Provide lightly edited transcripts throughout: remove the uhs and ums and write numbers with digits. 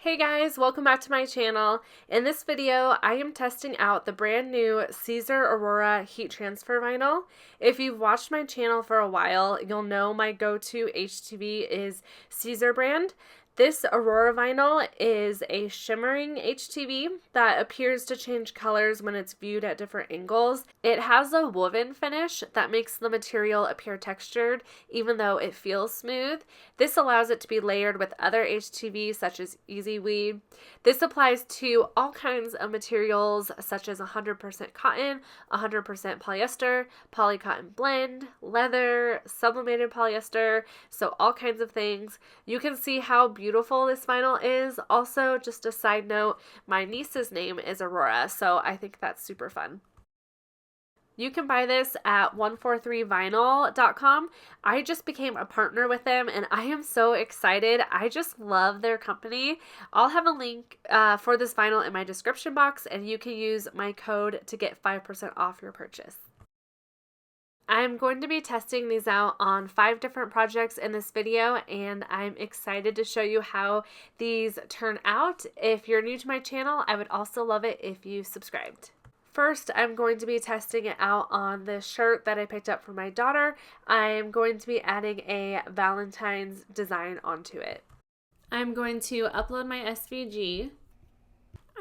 Hey guys, welcome back to my channel. In this video, I am testing out the brand new Siser Aurora heat transfer vinyl. If you've watched my channel for a while, you'll know my go-to HTV is Siser brand. This Aurora vinyl is a shimmering HTV that appears to change colors when it's viewed at different angles. It has a woven finish that makes the material appear textured even though it feels smooth. This allows it to be layered with other HTVs such as Easy Weed. This applies to all kinds of materials such as 100% cotton, 100% polyester, polycotton blend, leather, sublimated polyester, so all kinds of things. You can see how beautiful this vinyl is. Also, just a side note, my niece's name is Aurora, so I think that's super fun. You can buy this at 143vinyl.com. I just became a partner with them and I am so excited. I just love their company. I'll have a link for this vinyl in my description box and you can use my code to get 5% off your purchase. I'm going to be testing these out on 5 different projects in this video and I'm excited to show you how these turn out. If you're new to my channel, I would also love it if you subscribed. First, I'm going to be testing it out on this shirt that I picked up for my daughter. I'm going to be adding a Valentine's design onto it. I'm going to upload my SVG.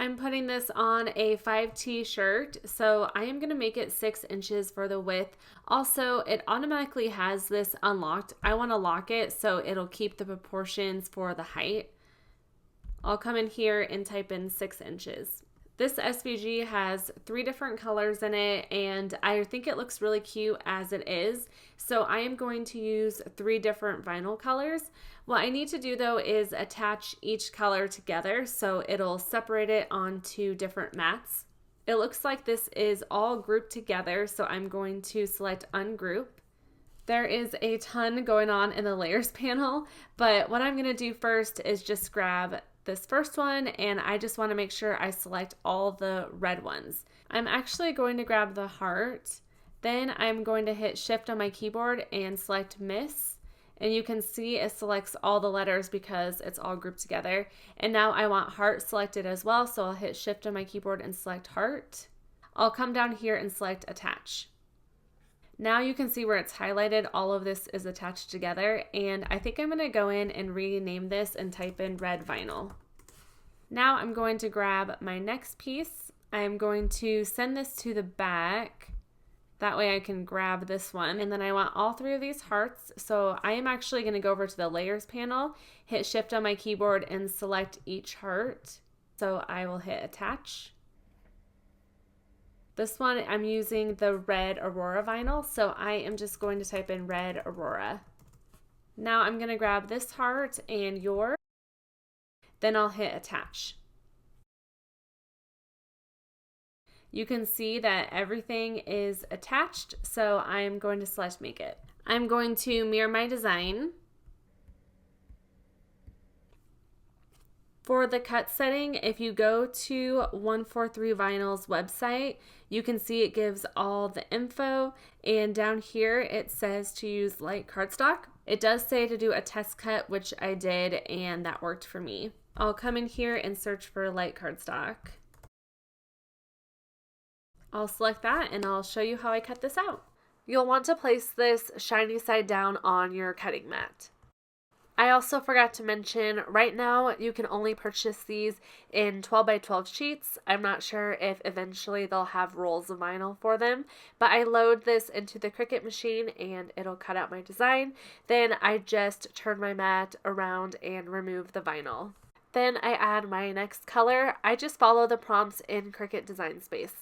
I'm putting this on a 5T shirt, so I am going to make it 6 inches for the width. Also, it automatically has this unlocked. I want to lock it so it'll keep the proportions for the height. I'll come in here and type in 6 inches. This SVG has 3 different colors in it and I think it looks really cute as it is. So I am going to use 3 different vinyl colors. What I need to do though is attach each color together so it'll separate it onto different mats. It looks like this is all grouped together, so I'm going to select ungroup. There is a ton going on in the layers panel, but what I'm going to do first is just grab this first one and I just want to make sure I select all the red ones. I'm actually going to grab the heart, then I'm going to hit shift on my keyboard and select miss, and you can see it selects all the letters because it's all grouped together. And now I want heart selected as well, so I'll hit shift on my keyboard and select heart. I'll come down here and select attach. Now you can see where it's highlighted, all of this is attached together, and I think I'm going to go in and rename this and type in red vinyl. Now I'm going to grab my next piece. I'm going to send this to the back. That way I can grab this one, and then I want all 3 of these hearts, so I am actually going to go over to the layers panel, hit shift on my keyboard and select each heart. So I will hit attach. This one I'm using the red Aurora vinyl, so I am just going to type in red Aurora. Now I'm going to grab this heart and yours, then I'll hit attach. You can see that everything is attached, so I'm going to select make it. I'm going to mirror my design. For the cut setting, if you go to 143Vinyl's website, you can see it gives all the info, and down here it says to use light cardstock. It does say to do a test cut, which I did, and that worked for me. I'll come in here and search for light cardstock. I'll select that and I'll show you how I cut this out. You'll want to place this shiny side down on your cutting mat. I also forgot to mention, right now you can only purchase these in 12 by 12 sheets. I'm not sure if eventually they'll have rolls of vinyl for them, but I load this into the Cricut machine and it'll cut out my design. Then I just turn my mat around and remove the vinyl. Then I add my next color. I just follow the prompts in Cricut Design Space.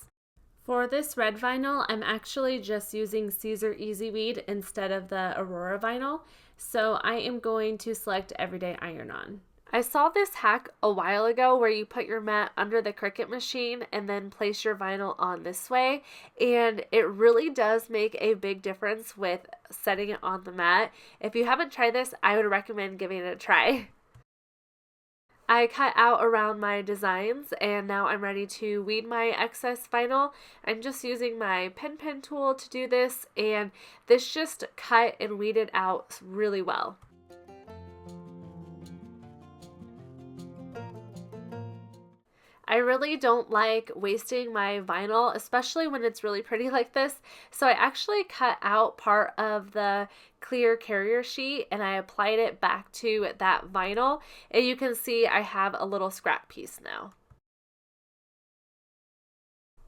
For this red vinyl, I'm actually just using Siser Easy Weed instead of the Aurora vinyl, so I am going to select Everyday Iron On. I saw this hack a while ago where you put your mat under the Cricut machine and then place your vinyl on this way, and it really does make a big difference with setting it on the mat. If you haven't tried this, I would recommend giving it a try. I cut out around my designs and now I'm ready to weed my excess vinyl. I'm just using my pen tool to do this, and this just cut and weeded out really well. I really don't like wasting my vinyl, especially when it's really pretty like this. So I actually cut out part of the clear carrier sheet and I applied it back to that vinyl. And you can see I have a little scrap piece now.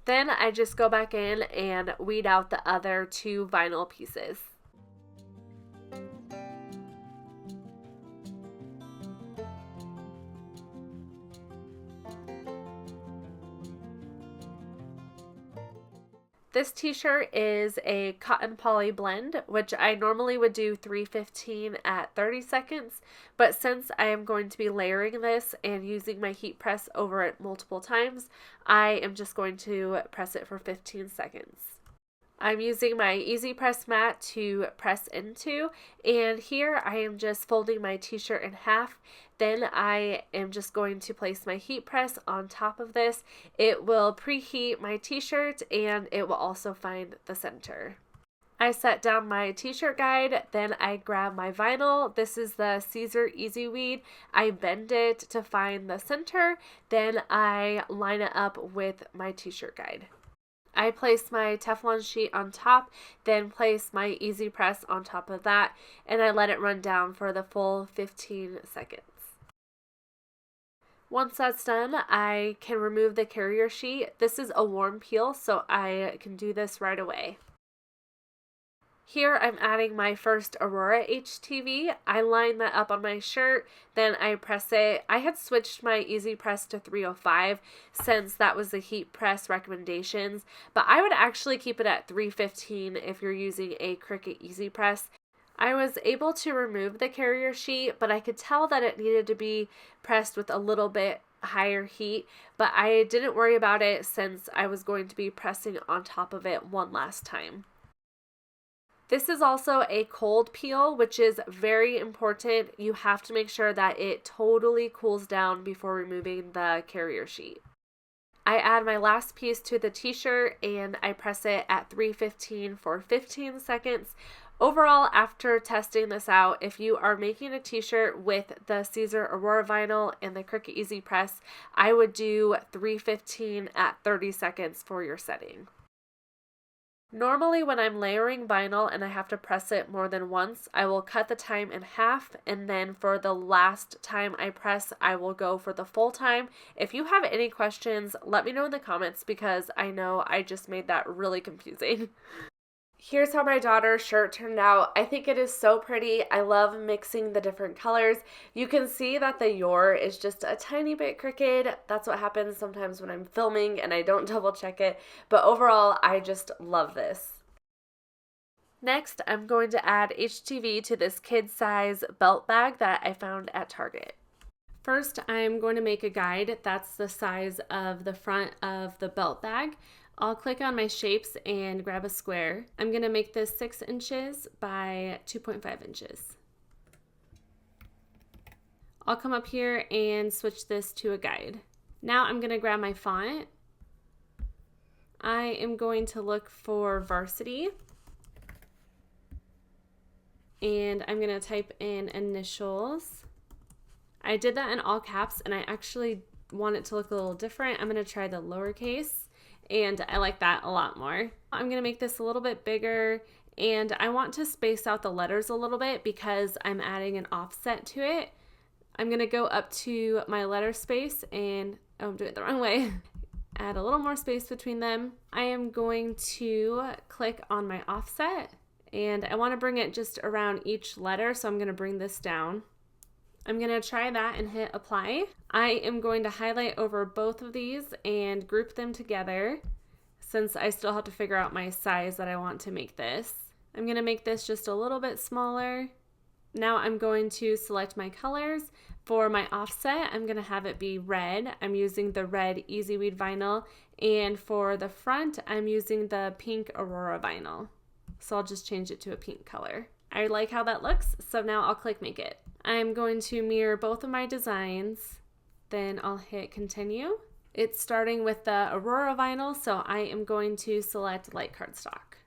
Then I just go back in and weed out the other 2 vinyl pieces. This t-shirt is a cotton poly blend, which I normally would do 315 at 30 seconds, but since I am going to be layering this and using my heat press over it multiple times, I am just going to press it for 15 seconds. I'm using my Easy Press mat to press into, and here I am just folding my t-shirt in half. Then I am just going to place my heat press on top of this. It will preheat my t-shirt and it will also find the center. I set down my t-shirt guide, then I grab my vinyl. This is the Siser Easy Weed. I bend it to find the center, then I line it up with my t-shirt guide. I place my Teflon sheet on top, then place my Easy Press on top of that, and I let it run down for the full 15 seconds. Once that's done, I can remove the carrier sheet. This is a warm peel, so I can do this right away. Here I'm adding my first Aurora Htv. I line that up on my shirt, then I press it. I had switched my Easy Press to 305 since that was the heat press recommendations, but I would actually keep it at 315 if you're using a Cricut Easy Press. I was able to remove the carrier sheet, but I could tell that it needed to be pressed with a little bit higher heat, but I didn't worry about it since I was going to be pressing on top of it one last time. This is also a cold peel, which is very important. You have to make sure that it totally cools down before removing the carrier sheet. I add my last piece to the t-shirt and I press it at 315 for 15 seconds. Overall, after testing this out, if you are making a t-shirt with the Siser Aurora vinyl and the Cricut Easy Press, I would do 315 at 30 seconds for your setting. Normally when I'm layering vinyl and I have to press it more than once, I will cut the time in half, and then for the last time I press, I will go for the full time. If you have any questions, let me know in the comments because I know I just made that really confusing. Here's how my daughter's shirt turned out. I think it is so pretty. I love mixing the different colors. You can see that the your is just a tiny bit crooked. That's what happens sometimes when I'm filming and I don't double check it. But overall, I just love this. Next, I'm going to add HTV to this kid size belt bag that I found at Target. First, I'm going to make a guide that's the size of the front of the belt bag. I'll click on my shapes and grab a square. I'm going to make this 6 inches by 2.5 inches. I'll come up here and switch this to a guide. Now I'm going to grab my font. I am going to look for Varsity. And I'm going to type in initials. I did that in all caps and I actually want it to look a little different. I'm going to try the lowercase. And I like that a lot more. I'm going to make this a little bit bigger, and I want to space out the letters a little bit because I'm adding an offset to it. I'm going to go up to my letter space and, oh, I'm doing it the wrong way. Add a little more space between them. I am going to click on my offset, and I want to bring it just around each letter, so I'm going to bring this down. I'm going to try that and hit apply. I am going to highlight over both of these and group them together since I still have to figure out my size that I want to make this. I'm going to make this just a little bit smaller. Now I'm going to select my colors. For my offset, I'm going to have it be red. I'm using the red Easy Weed vinyl, and for the front, I'm using the pink Aurora vinyl. So I'll just change it to a pink color. I like how that looks, so now I'll click Make It. I'm going to mirror both of my designs, then I'll hit continue. It's starting with the Aurora vinyl, so I am going to select light cardstock.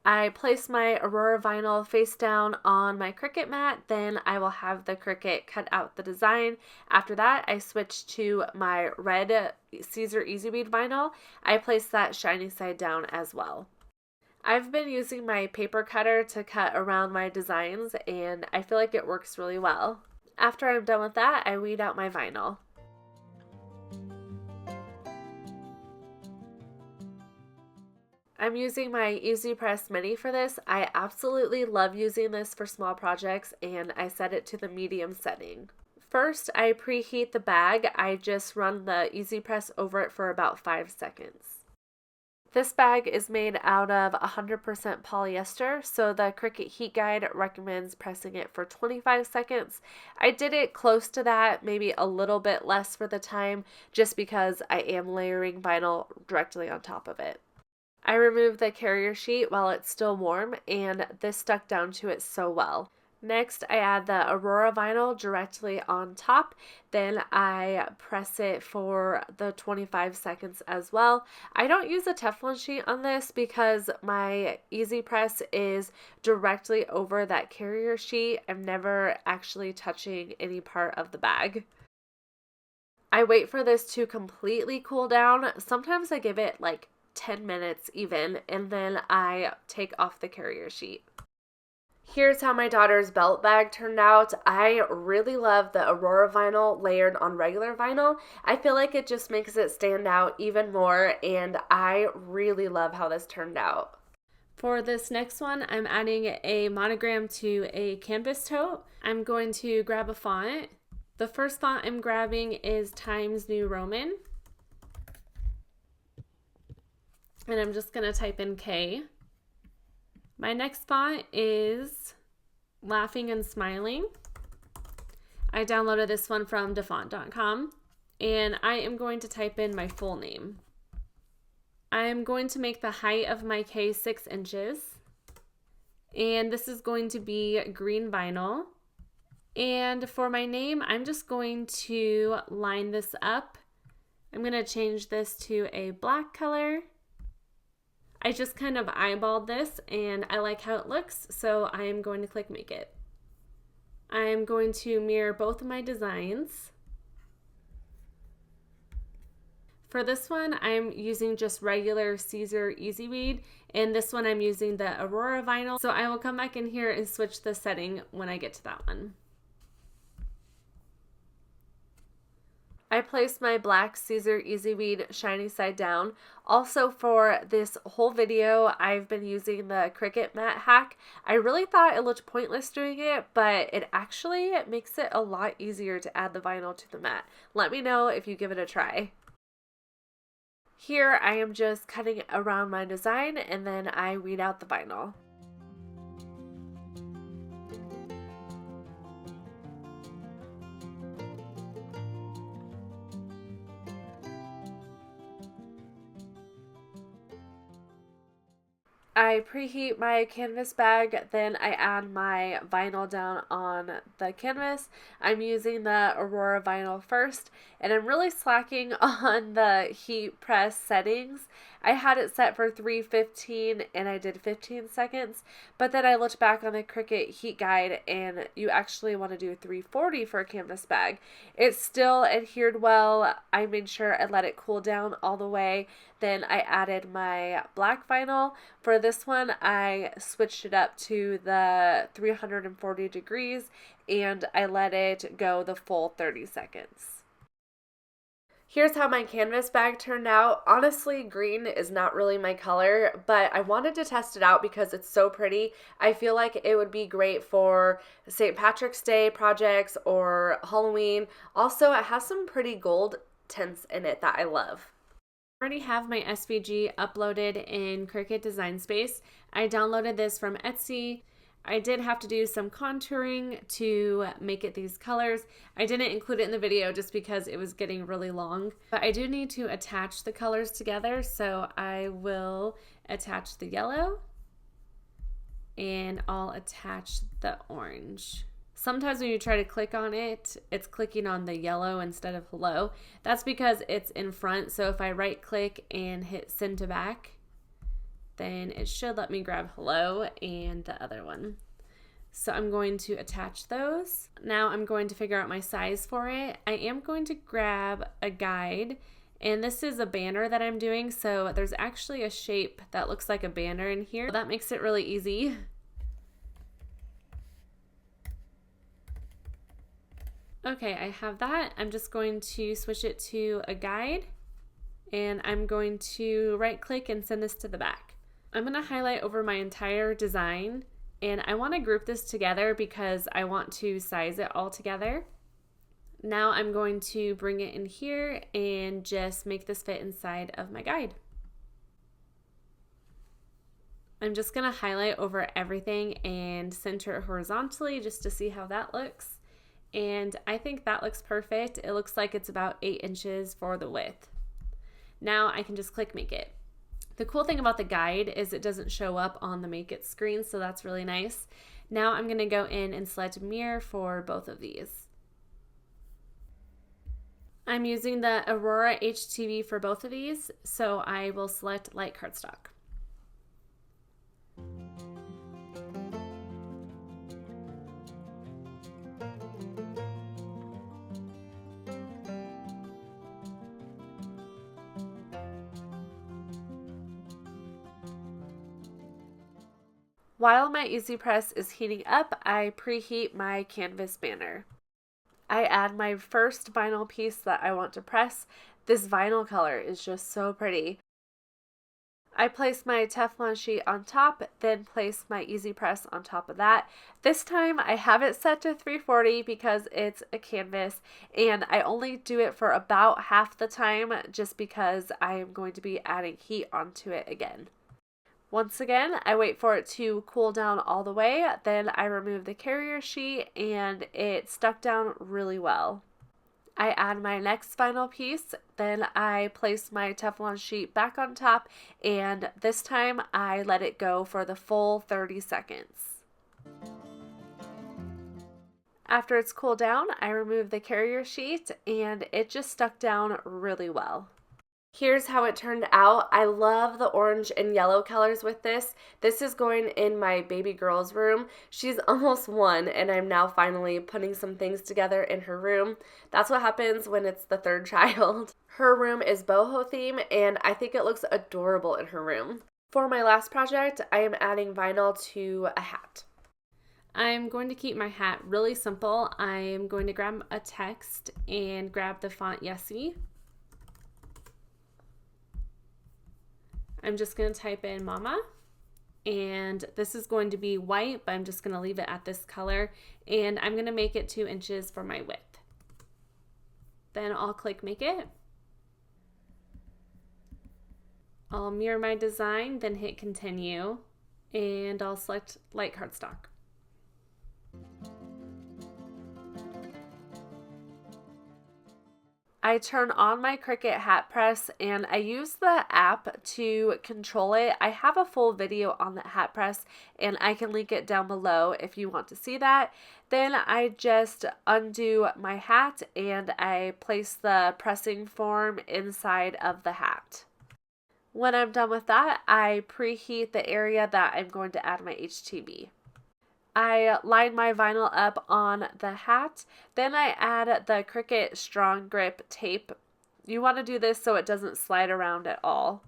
I place my Aurora vinyl face down on my Cricut mat, then I will have the Cricut cut out the design. After that, I switch to my red Siser Easy Bead vinyl. I place that shiny side down as well. I've been using my paper cutter to cut around my designs, and I feel like it works really well. After I'm done with that, I weed out my vinyl. I'm using my Easy Press Mini for this. I absolutely love using this for small projects, and I set it to the medium setting. First, I preheat the bag. I just run the Easy Press over it for about 5 seconds. This bag is made out of 100% polyester, so the Cricut Heat Guide recommends pressing it for 25 seconds. I did it close to that, maybe a little bit less for the time, just because I am layering vinyl directly on top of it. I removed the carrier sheet while it's still warm, and this stuck down to it so well. Next, I add the Aurora vinyl directly on top. Then I press it for the 25 seconds as well. I don't use a Teflon sheet on this because my Easy Press is directly over that carrier sheet. I'm never actually touching any part of the bag. I wait for this to completely cool down. Sometimes I give it like 10 minutes even, and then I take off the carrier sheet. Here's how my daughter's belt bag turned out. I really love the Aurora vinyl layered on regular vinyl. I feel like it just makes it stand out even more, and I really love how this turned out. For this next one, I'm adding a monogram to a canvas tote. I'm going to grab a font. The first font I'm grabbing is Times New Roman. And I'm just going to type in K. My next font is Laughing and Smiling. I downloaded this one from dafont.com, and I am going to type in my full name. I'm going to make the height of my K 6 inches, and this is going to be green vinyl. And for my name, I'm just going to line this up. I'm going to change this to a black color. I just kind of eyeballed this and I like how it looks, so I am going to click Make It. I'm going to mirror both of my designs. For this one, I'm using just regular Siser Easy Bead, and this one I'm using the Aurora vinyl, so I will come back in here and switch the setting when I get to that one. I placed my black Siser Easy Bead shiny side down. Also for this whole video, I've been using the Cricut mat hack. I really thought it looked pointless doing it, but it actually makes it a lot easier to add the vinyl to the mat. Let me know if you give it a try. Here I am just cutting around my design, and then I weed out the vinyl. I preheat my canvas bag, then I add my vinyl down on the canvas. I'm using the Aurora vinyl first, and I'm really slacking on the heat press settings. I had it set for 3:15 and I did 15 seconds, but then I looked back on the Cricut heat guide and you actually want to do 340 for a canvas bag. It still adhered well. I made sure I let it cool down all the way. Then I added my black vinyl. For this one, I switched it up to the 340 degrees and I let it go the full 30 seconds. Here's how my canvas bag turned out. Honestly, green is not really my color, but I wanted to test it out because it's so pretty. I feel like it would be great for St. Patrick's Day projects or Halloween. Also, it has some pretty gold tints in it that I love. I already have my SVG uploaded in Cricut Design Space. I downloaded this from Etsy. I did have to do some contouring to make it these colors. I didn't include it in the video just because it was getting really long, but I do need to attach the colors together, so I will attach the yellow and I'll attach the orange. Sometimes when you try to click on it, it's clicking on the yellow instead of hello. That's because it's in front, so if I right click and hit send to back, then it should let me grab hello and the other one. So I'm going to attach those. Now I'm going to figure out my size for it. I am going to grab a guide, and this is a banner that I'm doing, so there's actually a shape that looks like a banner in here. That makes it really easy. Okay, I have that. I'm just going to switch it to a guide, and I'm going to right click and send this to the back. I'm going to highlight over my entire design, and I want to group this together because I want to size it all together. Now I'm going to bring it in here and just make this fit inside of my guide. I'm just going to highlight over everything and center it horizontally just to see how that looks. And I think that looks perfect. It looks like it's about 8 inches for the width. Now I can just click make it. The cool thing about the guide is it doesn't show up on the make it screen, so that's really nice. Now I'm going to go in and select mirror for both of these. I'm using the Aurora Htv for both of these, so I will select light cardstock. While my Easy Press is heating up, I preheat my canvas banner. I add my first vinyl piece that I want to press. This vinyl color is just so pretty. I place my Teflon sheet on top, then place my Easy Press on top of that. This time I have it set to 340 because it's a canvas, and I only do it for about half the time just because I am going to be adding heat onto it again. Once again, I wait for it to cool down all the way, then I remove the carrier sheet and it stuck down really well. I add my next vinyl piece, then I place my Teflon sheet back on top, and this time I let it go for the full 30 seconds. After it's cooled down, I remove the carrier sheet and it just stuck down really well. Here's how it turned out. I love the orange and yellow colors with this. This is going in my baby girl's room. She's almost 1, and I'm now finally putting some things together in her room. That's what happens when it's the 3rd child. Her room is boho theme, and I think it looks adorable in her room. For my last project, I am adding vinyl to a hat. I'm going to keep my hat really simple. I am going to grab a text and grab the font Yessie. I'm just going to type in Mama, and this is going to be white, but I'm just going to leave it at this color, and I'm going to make it 2 inches for my width. Then I'll click make it. I'll mirror my design, then hit continue, and I'll select light cardstock. I turn on my Cricut hat press and I use the app to control it. I have a full video on the hat press and I can link it down below if you want to see that. Then I just undo my hat and I place the pressing form inside of the hat. When I'm done with that, I preheat the area that I'm going to add my HTV. I line my vinyl up on the hat, then I add the Cricut Strong Grip tape. You want to do this so it doesn't slide around at all.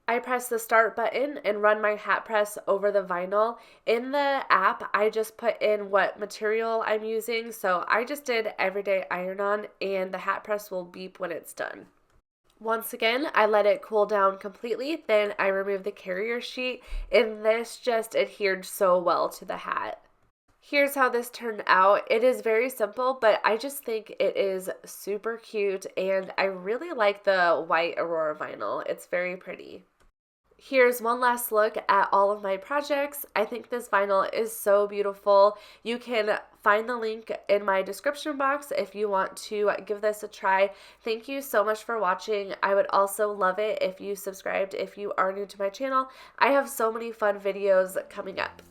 I press the start button and run my hat press over the vinyl. In the app, I just put in what material I'm using, so I just did everyday iron-on, and the hat press will beep when it's done. Once again, I let it cool down completely, then I remove the carrier sheet, and this just adhered so well to the hat. Here's how this turned out. It is very simple, but I just think it is super cute, and I really like the white Aurora vinyl. It's very pretty. Here's one last look at all of my projects. I think this vinyl is so beautiful. You can find the link in my description box if you want to give this a try. Thank you so much for watching. I would also love it if you subscribed if you are new to my channel. I have so many fun videos coming up.